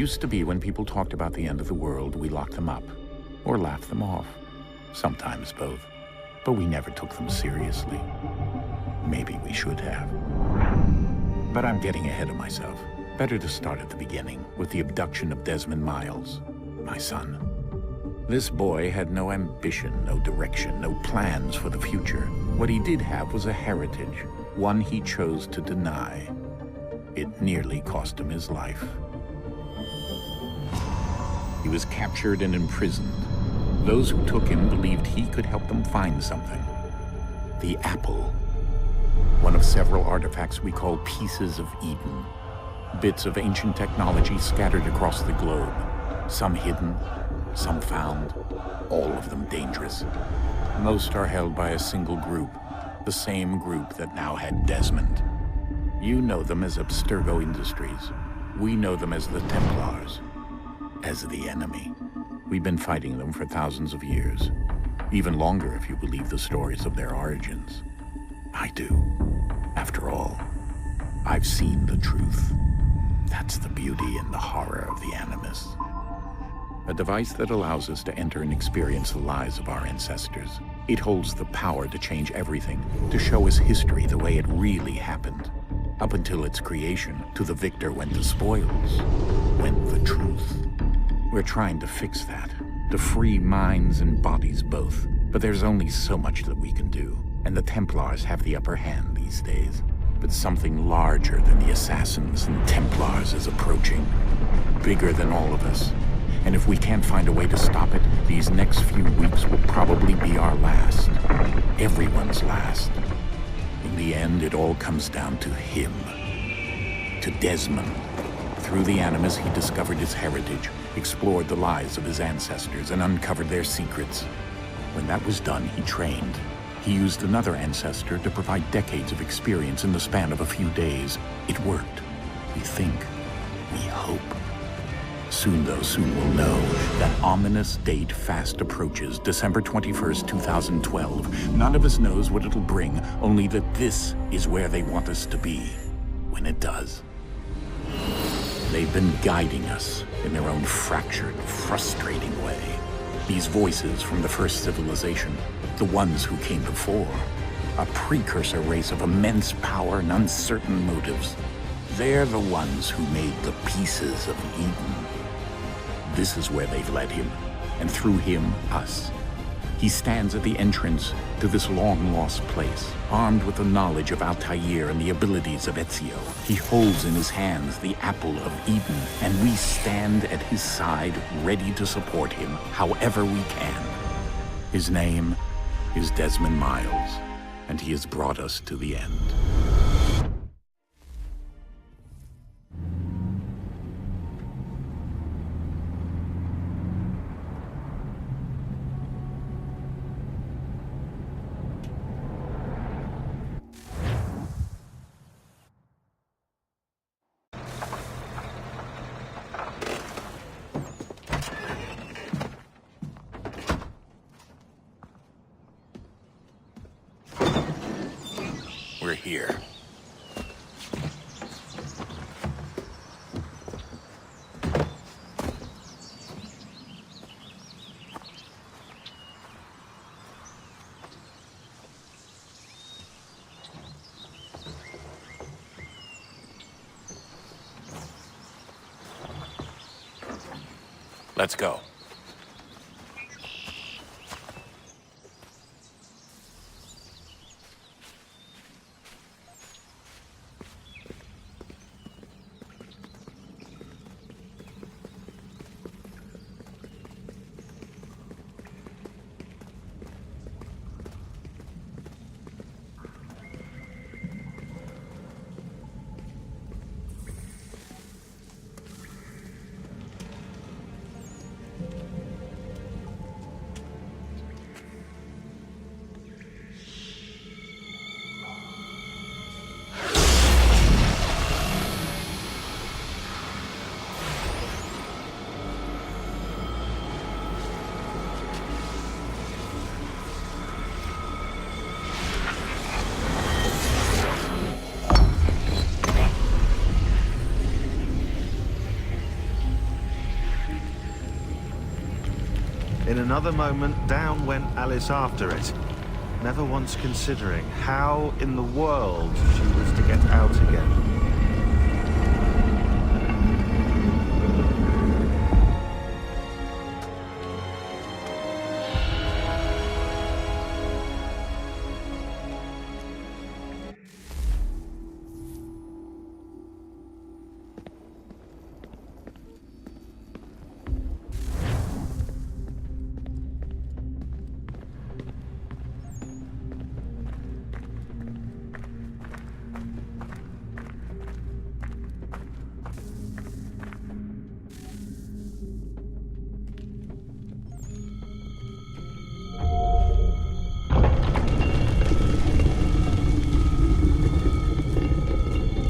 Used to be when people talked about the end of the world, we locked them up, or laughed them off. Sometimes both. But we never took them seriously. Maybe we should have. But I'm getting ahead of myself. Better to start at the beginning, with the abduction of Desmond Miles, my son. This boy had no ambition, no direction, no plans for the future. What he did have was a heritage, one he chose to deny. It nearly cost him his life. He was captured and imprisoned. Those who took him believed he could help them find something. The apple. One of several artifacts we call pieces of Eden. Bits of ancient technology scattered across the globe. Some hidden, some found, all of them dangerous. Most are held by a single group, the same group that now had Desmond. You know them as Abstergo Industries. We know them as the Templars, as the enemy. We've been fighting them for thousands of years, even longer if you believe the stories of their origins. I do. After all, I've seen the truth. That's the beauty and the horror of the Animus. A device that allows us to enter and experience the lives of our ancestors. It holds the power to change everything, to show us history the way it really happened. Up until its creation, to the victor went the spoils, went the truth. We're trying to fix that, to free minds and bodies both. But there's only so much that we can do, and the Templars have the upper hand these days. But something larger than the Assassins and Templars is approaching, bigger than all of us. And if we can't find a way to stop it, these next few weeks will probably be our last. Everyone's last. In the end, it all comes down to him. To Desmond. Through the Animus, he discovered his heritage, explored the lives of his ancestors, and uncovered their secrets. When that was done, he trained. He used another ancestor to provide decades of experience in the span of a few days. It worked. We think. We hope. Soon, though, soon we'll know. That ominous date fast approaches, December 21st, 2012. None of us knows what it'll bring, only that this is where they want us to be, when it does. They've been guiding us in their own fractured, frustrating way. These voices from the first civilization, the ones who came before, a precursor race of immense power and uncertain motives. They're the ones who made the pieces of Eden. This is where they've led him, and through him, us. He stands at the entrance to this long-lost place, armed with the knowledge of Altair and the abilities of Ezio. He holds in his hands the apple of Eden, and we stand at his side, ready to support him however we can. His name is Desmond Miles, and he has brought us to the end. We're here. Let's go. In another moment, down went Alice after it, never once considering how in the world she was to get out again.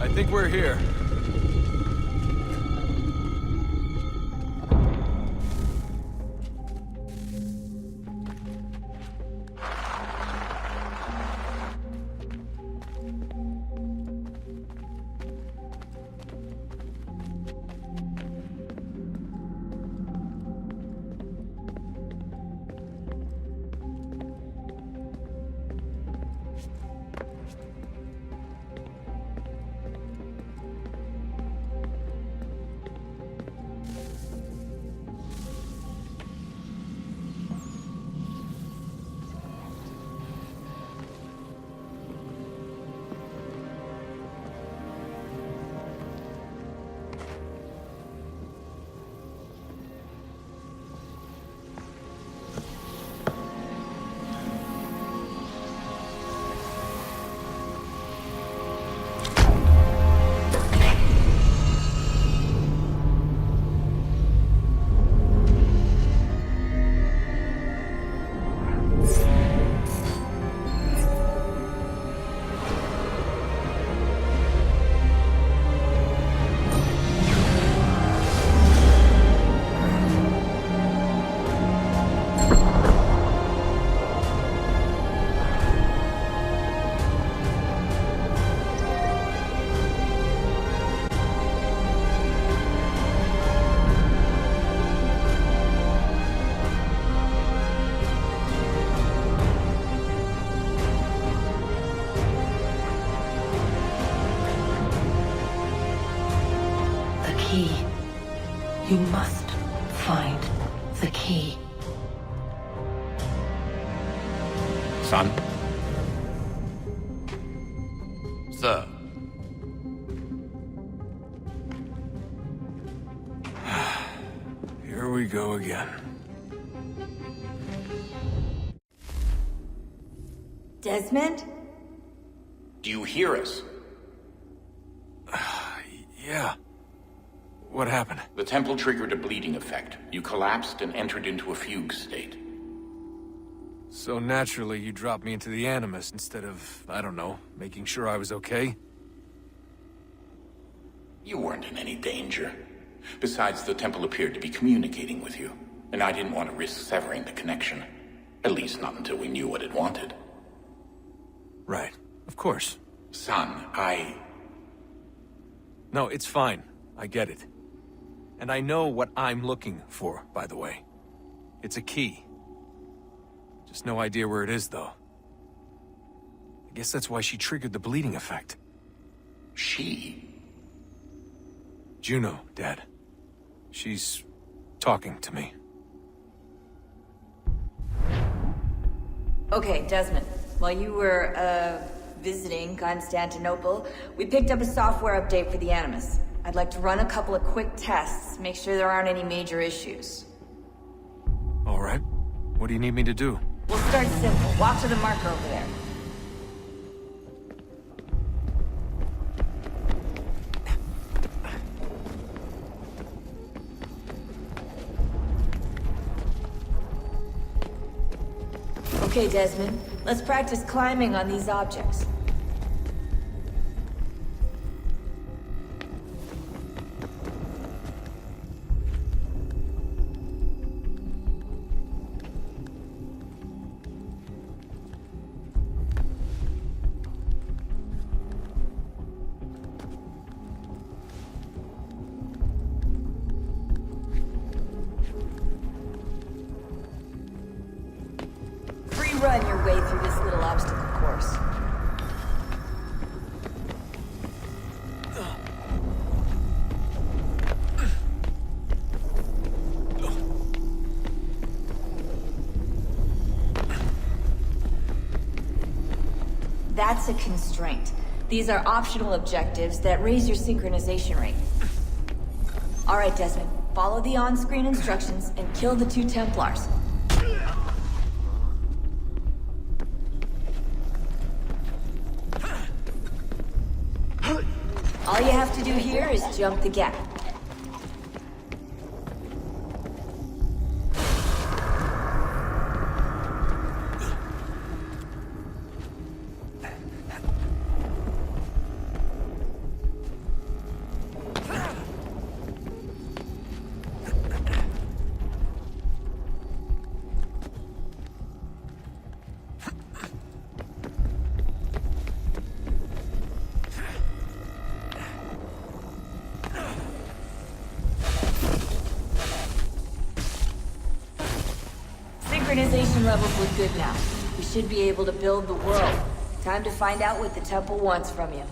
I think we're here. You must find the key. Son? Sir. Here we go again. Desmond? Do you hear us? Yeah. What happened? The temple triggered a bleeding effect. You collapsed and entered into a fugue state. So naturally, you dropped me into the Animus instead of, I don't know, making sure I was okay? You weren't in any danger. Besides, the temple appeared to be communicating with you, and I didn't want to risk severing the connection. At least not until we knew what it wanted. Right. Of course. Son, No, it's fine. I get it. And I know what I'm looking for, by the way. It's a key. Just no idea where it is, though. I guess that's why she triggered the bleeding effect. She? Juno, Dad. She's talking to me. Okay, Desmond. While you were, visiting Constantinople, we picked up a software update for the Animus. I'd like to run a couple of quick tests, make sure there aren't any major issues. All right. What do you need me to do? We'll start simple. Walk to the marker over there. Okay, Desmond. Let's practice climbing on these objects. run your way through this little obstacle course. That's a constraint. These are optional objectives that raise your synchronization rate. Alright, Desmond. Follow the on-screen instructions and kill the 2 Templars. All you have to do here is jump the gap. Synchronization levels look good now. We should be able to build the world. Time to find out what the temple wants from you.